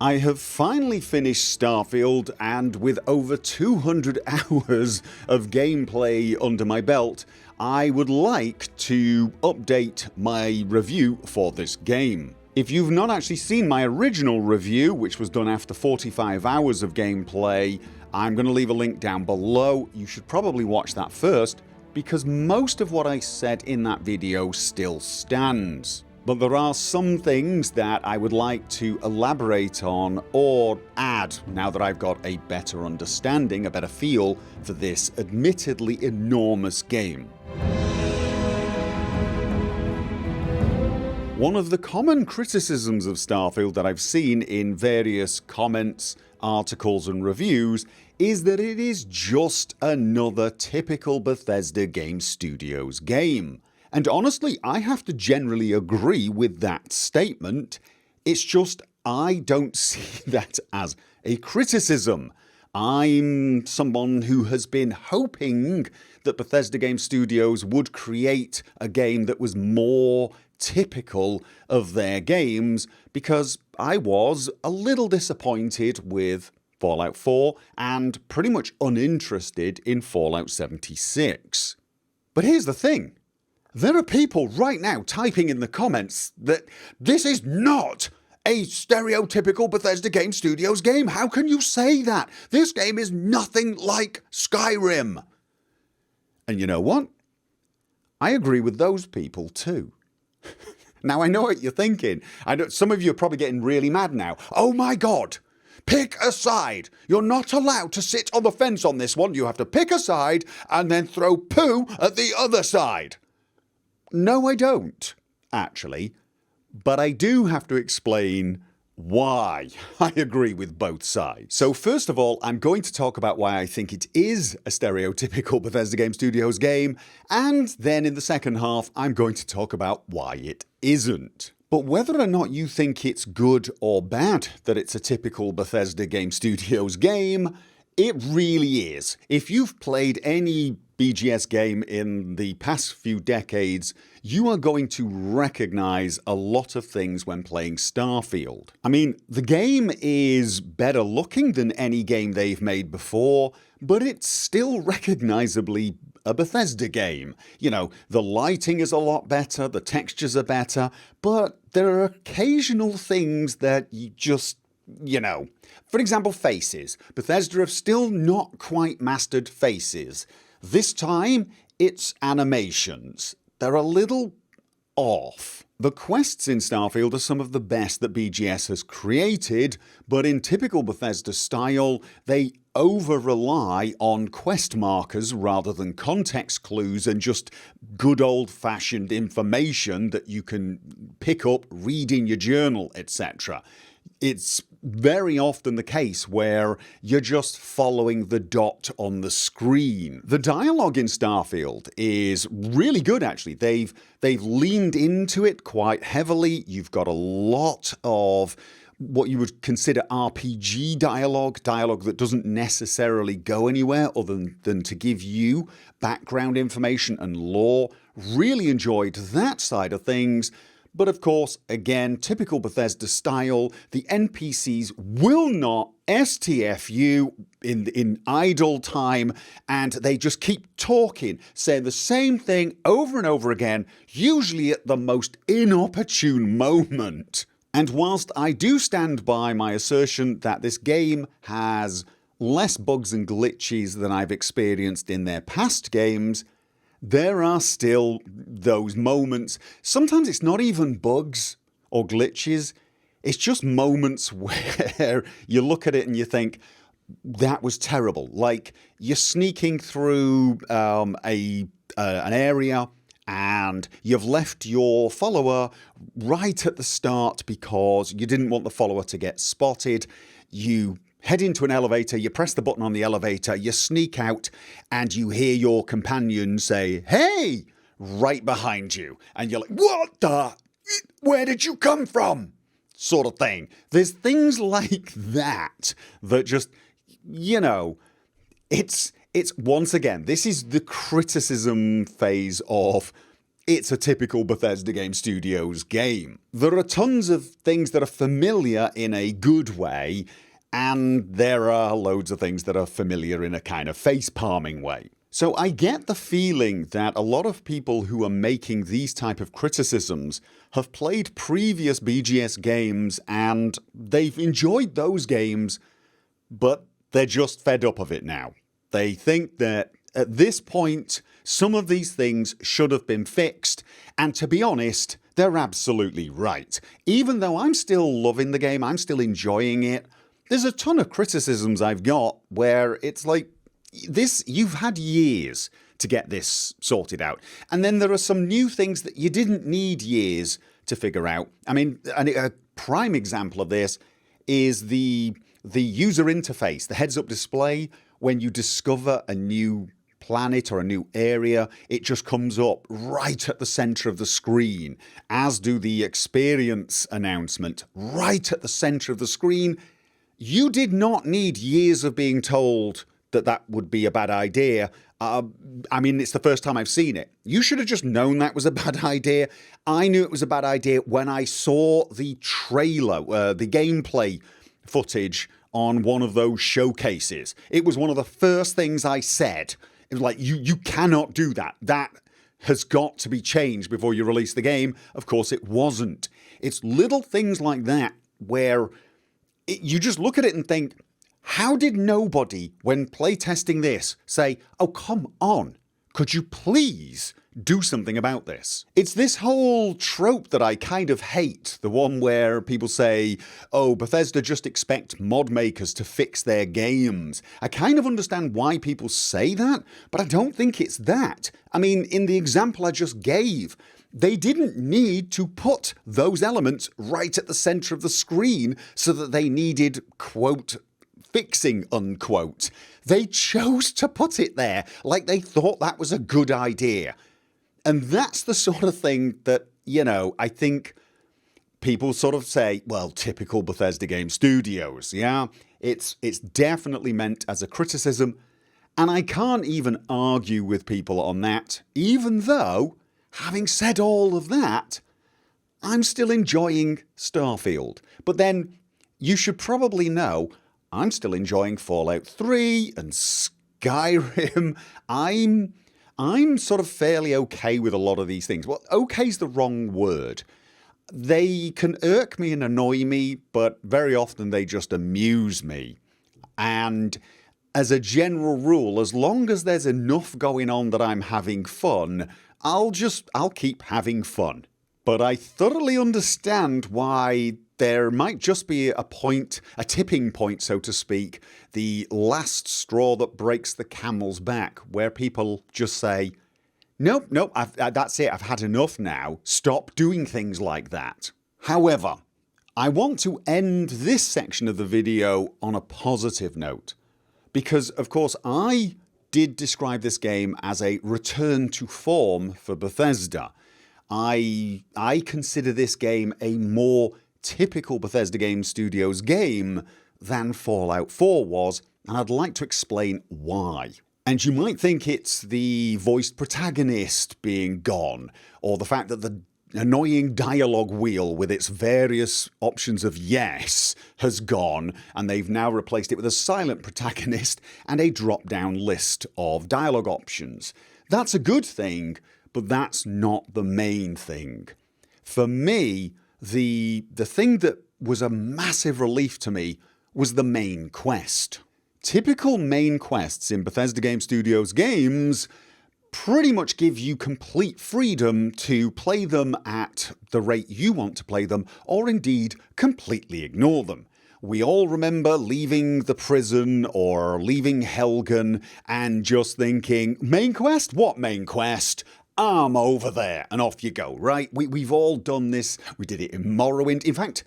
I have finally finished Starfield, and with over 200 hours of gameplay under my belt, I would like to update my review for this game. If you've not actually seen my original review, which was done after 45 hours of gameplay, I'm going to leave a link down below. You should probably watch that first, because most of what I said in that video still stands. But there are some things that I would like to elaborate on or add now that I've got a better understanding, a better feel for this admittedly enormous game. One of the common criticisms of Starfield that I've seen in various comments, articles and reviews is that it is just another typical Bethesda Game Studios game. And honestly, I have to generally agree with that statement. It's just I don't see that as a criticism. I'm someone who has been hoping that Bethesda Game Studios would create a game that was more typical of their games, because I was a little disappointed with Fallout 4 and pretty much uninterested in Fallout 76. But here's the thing. There are people right now typing in the comments that this is not a stereotypical Bethesda Game Studios game. How can you say that? This game is nothing like Skyrim. And you know what? I agree with those people too. Now I know what you're thinking. I know some of you are probably getting really mad now. Oh my god! Pick a side. You're not allowed to sit on the fence on this one. You have to pick a side and then throw poo at the other side. No, I don't, actually, but I do have to explain why I agree with both sides. So first of all, I'm going to talk about why I think it is a stereotypical Bethesda Game Studios game, and then in the second half, I'm going to talk about why it isn't. But whether or not you think it's good or bad that it's a typical Bethesda Game Studios game, it really is. If you've played any BGS game in the past few decades, you are going to recognize a lot of things when playing Starfield. I mean, the game is better looking than any game they've made before, but it's still recognizably a Bethesda game. You know, the lighting is a lot better, the textures are better, but there are occasional things that you just, for example, faces. Bethesda have still not quite mastered faces. This time, it's animations. They're a little off. The quests in Starfield are some of the best that BGS has created, but in typical Bethesda style, they over-rely on quest markers rather than context clues and just good old-fashioned information that you can pick up, read in your journal, etc. It's very often the case where you're just following the dot on the screen. The dialogue in Starfield is really good, actually. They've leaned into it quite heavily. You've got a lot of what you would consider RPG dialogue that doesn't necessarily go anywhere other than to give you background information and lore. Really enjoyed that side of things. But of course, again, typical Bethesda style, the NPCs will not STF you in idle time, and they just keep talking, saying the same thing over and over again, usually at the most inopportune moment. And whilst I do stand by my assertion that this game has less bugs and glitches than I've experienced in their past games, there are still those moments. Sometimes it's not even bugs or glitches. It's just moments where you look at it and you think, that was terrible. Like you're sneaking through an area and you've left your follower right at the start because you didn't want the follower to get spotted. You head into an elevator, you press the button on the elevator, you sneak out, and you hear your companion say, "Hey!" right behind you. And you're like, "What the? Where did you come from?" Sort of thing. There's things like that just, it's once again, this is the criticism phase of it's a typical Bethesda Game Studios game. There are tons of things that are familiar in a good way, and there are loads of things that are familiar in a kind of face-palming way. So I get the feeling that a lot of people who are making these type of criticisms have played previous BGS games and they've enjoyed those games, but they're just fed up of it now. They think that at this point, some of these things should have been fixed, and to be honest, they're absolutely right. Even though I'm still loving the game, I'm still enjoying it, there's a ton of criticisms I've got where it's like, this, you've had years to get this sorted out. And then there are some new things that you didn't need years to figure out. I mean, a prime example of this is the user interface, the heads-up display. When you discover a new planet or a new area, it just comes up right at the center of the screen, as do the experience announcement, right at the center of the screen. You did not need years of being told that that would be a bad idea. I mean, it's the first time I've seen it. You should have just known that was a bad idea. I knew it was a bad idea when I saw the trailer, the gameplay footage on one of those showcases. It was one of the first things I said. It was like, you cannot do that. That has got to be changed before you release the game. Of course, it wasn't. It's little things like that where you just look at it and think, how did nobody, when playtesting this, say, oh, come on, could you please do something about this? It's this whole trope that I kind of hate, the one where people say, oh, Bethesda just expect mod makers to fix their games. I kind of understand why people say that, but I don't think it's that. I mean, in the example I just gave, they didn't need to put those elements right at the center of the screen so that they needed, quote, fixing, unquote. They chose to put it there like they thought that was a good idea. And that's the sort of thing that, you know, I think people sort of say, well, typical Bethesda Game Studios, yeah? It's definitely meant as a criticism, and I can't even argue with people on that, even though, having said all of that, I'm still enjoying Starfield. But then, you should probably know, I'm still enjoying Fallout 3 and Skyrim. I'm sort of fairly okay with a lot of these things. Well, okay's the wrong word. They can irk me and annoy me, but very often they just amuse me. And as a general rule, as long as there's enough going on that I'm having fun, I'll keep having fun. But I thoroughly understand why there might just be a tipping point, so to speak, the last straw that breaks the camel's back, where people just say, nope, that's it, I've had enough now, stop doing things like that. However, I want to end this section of the video on a positive note, because of course I did describe this game as a return to form for Bethesda. I consider this game a more typical Bethesda Game Studios game than Fallout 4 was, and I'd like to explain why. And you might think it's the voiced protagonist being gone, or the fact that the annoying dialogue wheel with its various options of yes has gone, and they've now replaced it with a silent protagonist and a drop-down list of dialogue options. That's a good thing, but that's not the main thing. For me, the thing that was a massive relief to me was the main quest. Typical main quests in Bethesda Game Studios games pretty much give you complete freedom to play them at the rate you want to play them, or indeed completely ignore them. We all remember leaving the prison or leaving Helgen and just thinking, main quest? What main quest? I'm over there, and off you go, right? We've all done this. We did it in Morrowind. In fact,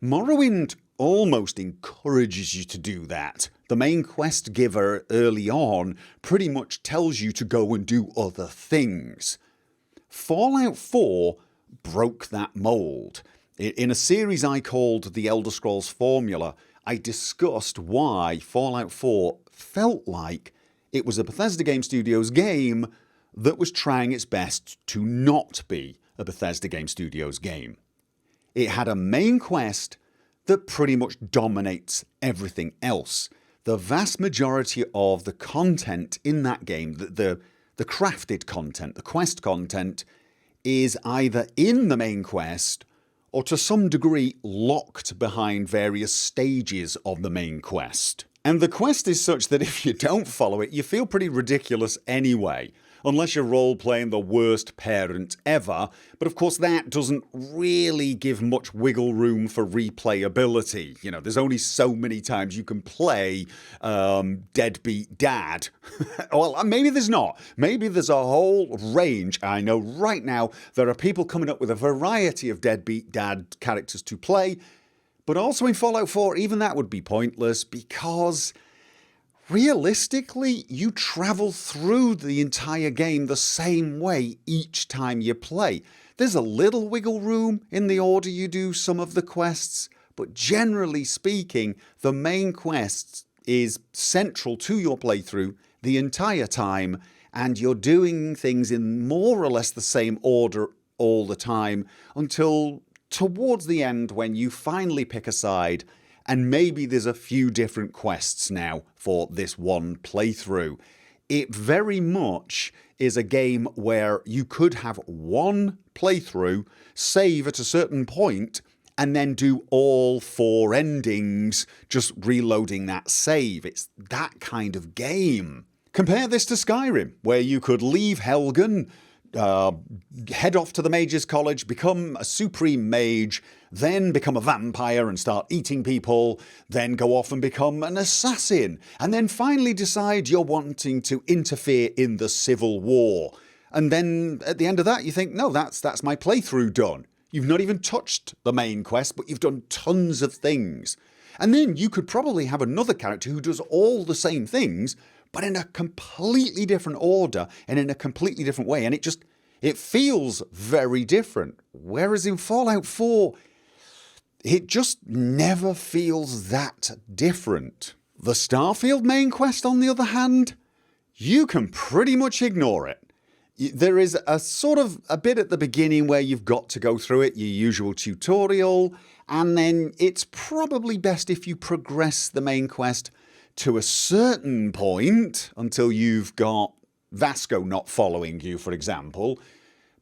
Morrowind almost encourages you to do that. The main quest giver early on pretty much tells you to go and do other things. Fallout 4 broke that mold. In a series I called The Elder Scrolls Formula, I discussed why Fallout 4 felt like it was a Bethesda Game Studios game, that was trying its best to not be a Bethesda Game Studios game. It had a main quest that pretty much dominates everything else. The vast majority of the content in that game, the crafted content, the quest content, is either in the main quest or to some degree locked behind various stages of the main quest. And the quest is such that if you don't follow it, you feel pretty ridiculous anyway. Unless you're role-playing the worst parent ever, but of course that doesn't really give much wiggle room for replayability. You know, there's only so many times you can play Deadbeat Dad. Well, maybe there's not. Maybe there's a whole range. I know right now there are people coming up with a variety of Deadbeat Dad characters to play, but also in Fallout 4, even that would be pointless because realistically, you travel through the entire game the same way each time you play. There's a little wiggle room in the order you do some of the quests, but generally speaking, the main quest is central to your playthrough the entire time, and you're doing things in more or less the same order all the time until towards the end when you finally pick a side. And maybe there's a few different quests now for this one playthrough. It very much is a game where you could have one playthrough, save at a certain point, and then do all 4 endings, just reloading that save. It's that kind of game. Compare this to Skyrim, where you could leave Helgen, head off to the Mages College, become a supreme mage, then become a vampire and start eating people, then go off and become an assassin, and then finally decide you're wanting to interfere in the Civil War. And then at the end of that you think, no, that's my playthrough done. You've not even touched the main quest, but you've done tons of things. And then you could probably have another character who does all the same things, but in a completely different order and in a completely different way, and it feels very different. Whereas in Fallout 4, it just never feels that different. The Starfield main quest, on the other hand, you can pretty much ignore it. There is a sort of a bit at the beginning where you've got to go through it, your usual tutorial, and then it's probably best if you progress the main quest to a certain point until you've got Vasco not following you, for example.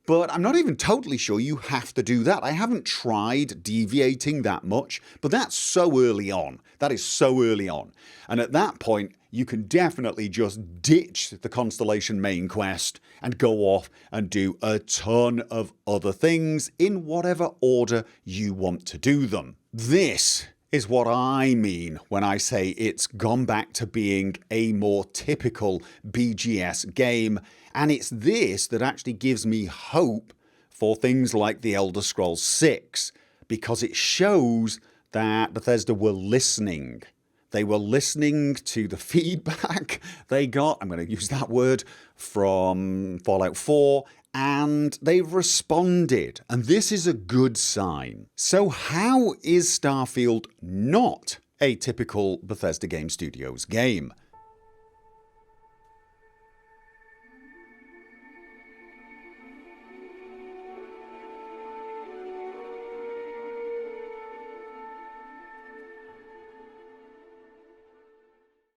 But I'm not even totally sure you have to do that. I haven't tried deviating that much, but that's so early on. That is so early on. And at that point, you can definitely just ditch the Constellation main quest and go off and do a ton of other things in whatever order you want to do them. This is what I mean when I say it's gone back to being a more typical BGS game, and it's this that actually gives me hope for things like The Elder Scrolls 6, because it shows that Bethesda were listening. They were listening to the feedback they got, I'm going to use that word, from Fallout 4, and they've responded, and this is a good sign. So how is Starfield not a typical Bethesda Game Studios game?